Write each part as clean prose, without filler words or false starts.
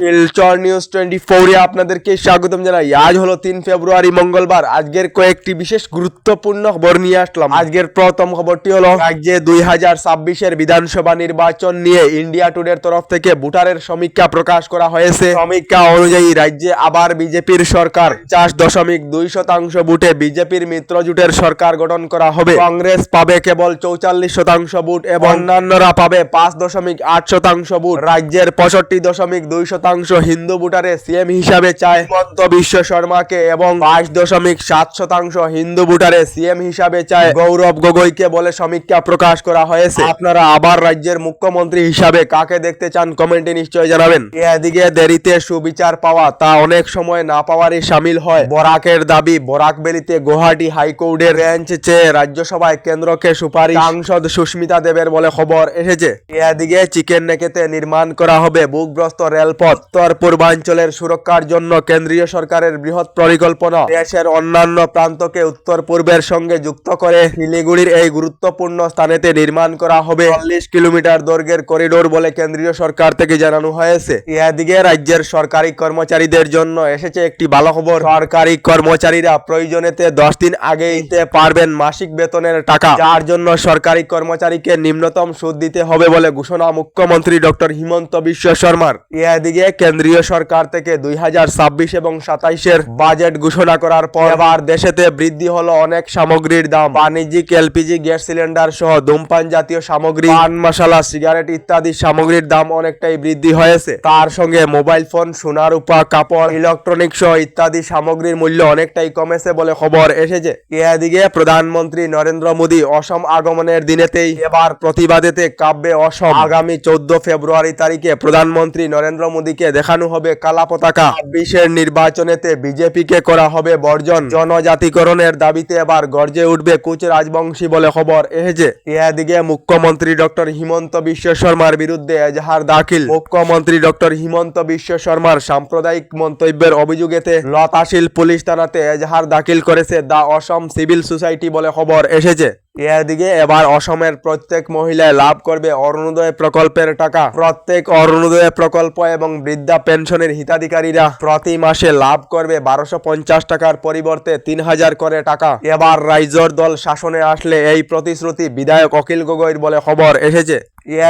Silchar news 24 এ আপনাদেরকে স্বাগতম জানাই। আজ হলো 3 ফেব্রুয়ারি মঙ্গলবার। আজকের কয়েকটি বিশেষ গুরুত্বপূর্ণ খবর নিয়ে আসলাম। আজকের প্রথম খবরটি হলো রাজ্যে 2026 বিধানসভা নির্বাচন নিয়ে ইন্ডিয়া টুডের তরফ থেকে ভোটারের সমীক্ষা প্রকাশ করা হয়েছে। সমীক্ষা অনুযায়ী রাজ্যে আবার বিজেপির সরকার 50.2% ভোটে বিজেপির মিত্র জোটের সরকার গঠন করা হবে। কংগ্রেস পাবে কেবল 44% ভোট এবং অন্যান্যরা পাবে 5.8% ভোট। রাজ্যের 65.2% হিন্দু ভোটারে সিএম হিসাবে চায় হিমন্ত বিশ্ব শর্মাকে এবং 22.7% হিন্দু ভোটারে সিএম হিসাবে চায় গৌরব গগৈকে বলে সমীক্ষা প্রকাশ করা হয়েছে। আপনারা আবার রাজ্যের মুখ্যমন্ত্রী হিসাবে কাকে দেখতে চান কমেন্টে নিশ্চয় জানাবেন। এদিকে দেরিতে সুবিচার পাওয়া তা অনেক সময় না পাওয়ারই সামিল হয়। বরাকের দাবি, বরাকবেলিতে গুয়াহাটি হাইকোর্টের বেঞ্চ চেয়ে রাজ্যসভায় কেন্দ্রকে সুপারিশ সাংসদ সুস্মিতা দেবের বলে খবর এসেছে। এদিকে চিকেন নেকেতে নির্মাণ করা হবে ভূগ্রস্ত রেলপথ। উত্তর পূর্বাঞ্চলের সুরক্ষার জন্য কেন্দ্রীয় সরকারের বৃহৎ পরিকল্পনা। দেশের অন্যান্য প্রান্তকে উত্তর পূর্বের সঙ্গে যুক্ত করে শিলিগুড়ির এই গুরুত্বপূর্ণ স্থানেতে নির্মাণ করা হবে 40 কিলোমিটার দৈর্ঘ্যের করিডোর বলে কেন্দ্রীয় সরকার থেকে জানানো হয়েছে। এদিকে রাজ্যের সরকারি কর্মচারীদের জন্য এসেছে একটি ভালো খবর। সরকারি কর্মচারীরা প্রয়োজনেতে 10 দিন আগে দিতে পারবেন মাসিক বেতনের টাকা, যার জন্য সরকারি কর্মচারীকে নিম্নতম সুদ দিতে হবে বলে ঘোষণা মুখ্যমন্ত্রী ডক্টর হিমন্ত বিশ্ব শর্মার। এদিকে কেন্দ্রীয় সরকার থেকে 2026 এবং 27 বাজেট ঘোষণা করার পর এবার দেশেতে বৃদ্ধি হলো অনেক সামগ্রীর দাম। বাণিজ্যিক এলপিজি গ্যাস সিলিন্ডার সহ ধূমপান জাতীয় সামগ্রী, পান মশলা, সিগারেট ইত্যাদি সামগ্রীর দাম অনেকটাই বৃদ্ধি হয়েছে। তার সঙ্গে মোবাইল ফোন, সোনা রূপা, কাপড়, ইলেকট্রনিক সহ ইত্যাদি সামগ্রীর মূল্য অনেকটাই কমেছে বলে খবর এসেছে। এদিকে প্রধানমন্ত্রী নরেন্দ্র মোদী অসম আগমনের দিনেতেই এবার প্রতিবাদেতে কাঁপবে অসম। আগামী 14 ফেব্রুয়ারি তারিখে প্রধানমন্ত্রী নরেন্দ্র মোদীকে দেখানো হবে কালা পতাকা। 26 নির্বাচনেতে বিজেপিকে করা হবে বর্জন। জনজাতিকরণের দাবিতে এবার গর্জে উঠবে কুচ রাজবংশী বলে খবর এসেছে। এদিকে মুখ্যমন্ত্রী ডক্টর হিমন্ত বিশ্ব শর্মার বিরুদ্ধে এজাহার দাখিল। মুখ্যমন্ত্রী ডক্টর হিমন্ত বিশ্ব শর্মার সাম্প্রদায়িক মন্তব্যের অভিযোগেতে লতাশিল পুলিশ থানাতে এজাহার দাখিল করেছে দা অসম সিভিল সোসাইটি বলে খবর এসেছে। এদিকে এবার অসমের প্রত্যেক মহিলায় লাভ করবে অরুণোদয় প্রকল্পের টাকা। প্রত্যেক অরুণোদয় প্রকল্প এবং বৃদ্ধা পেনশনের হিতাধিকারীরা প্রতি মাসে লাভ করবে 1250 টাকার পরিবর্তে 3000 করে টাকা। এবার রাইজোর দল শাসনে আসলে এই প্রতিশ্রুতি বিধায়ক অখিল গগৈর বলে খবর এসেছে।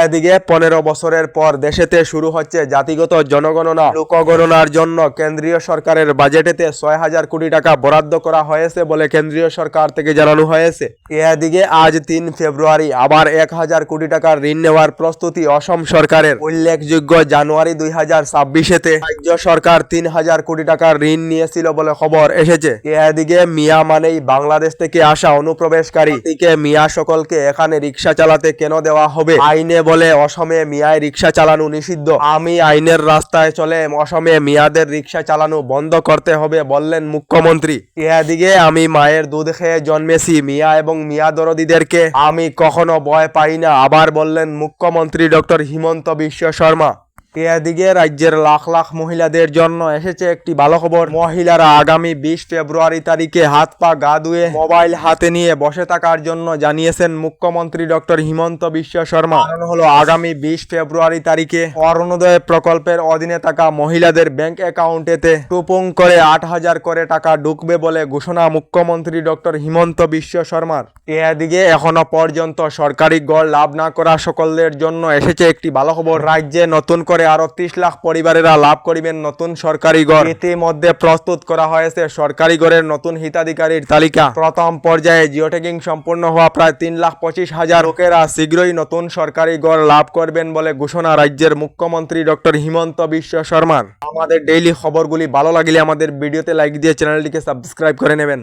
এদিকে 15 বছরের পর দেশেতে শুরু হচ্ছে জাতিগত জনগণনা। লোকগণনার জন্য কেন্দ্রীয় সরকারের বাজেটেতে 6000 কোটি টাকা বরাদ্দ করা হয়েছে বলে কেন্দ্রীয় সরকার থেকে জানানো হয়েছে। এদিকে আজ 3 ফেব্রুয়ারি আবার 1000 কোটি টাকার ঋণ নেওয়ার প্রস্তুতি অসম সরকারের। উল্লেখযোগ্য, জানুয়ারি 2026-তে রাজ্য সরকার 3000 কোটি টাকার ঋণ নিয়েছিল বলে খবর এসেছে। এদিকে মিয়া মানেই বাংলাদেশ থেকে আসা অনুপ্রবেশকারী। মিয়া সকলকে এখানে রিক্সা চালাতে কেন দেওয়া হবে? আইনে বলে অসমে মিয়ায় রিক্সা চালানো নিষিদ্ধ। আমি আইনের রাস্তায় চলে অসমে মিয়াদের রিক্সা চালানো বন্ধ করতে হবে বললেন মুখ্যমন্ত্রী। এদিকে আমি মায়ের দুধ খেয়ে জন্মেছি, মিয়া এবং মিয়া দরদিদেরকে আমি কখনো ভয় পাই না, আবার বললেন মুখ্যমন্ত্রী ডক্টর হিমন্ত বিশ্ব শর্মা। এদিকে রাজ্যের লাখ লাখ মহিলাদের জন্য এসেছে একটি ভালো খবর। মহিলারা আগামী 20 ফেব্রুয়ারি তারিখে হাত পা গা ধুয়ে মোবাইল হাতে নিয়ে বসে থাকার জন্য জানিয়েছেন মুখ্যমন্ত্রী ডক্টর হিমন্ত বিশ্ব শর্মা। কারণ হলো আগামী 20 ফেব্রুয়ারি তারিখে অরুণোদয় প্রকল্পের অধীনে থাকা মহিলাদের ব্যাংক অ্যাকাউন্টেতে টুপুং করে 8000 করে টাকা ঢুকবে বলে ঘোষণা মুখ্যমন্ত্রী ডক্টর হিমন্ত বিশ্ব শর্মার। এদিকে এখনো পর্যন্ত সরকারি গড় লাভ না করা সকলের জন্য এসেছে একটি ভালো খবর। রাজ্যে নতুন করে আরো 30 লাখ পরিবারেরা লাভ করিবেন নতুন সরকারি ঘর। ইতিমধ্যে প্রস্তুত করা হয়েছে সরকারি ঘরের নতুন হিতাধিকারীর তালিকা। প্রথম পর্যায়ে জিওটেকিং সম্পূর্ণ হওয়া প্রায় 3,25,000 লোকেরা শীঘ্রই নতুন সরকারি ঘর লাভ করবেন বলে ঘোষণা রাজ্যের মুখ্যমন্ত্রী ডক্টর হিমন্ত বিশ্ব শর্মার। আমাদের ডেইলি খবরগুলি ভালো লাগলে আমাদের ভিডিওতে লাইক দিয়ে চ্যানেলটিকে সাবস্ক্রাইব করে নেবেন।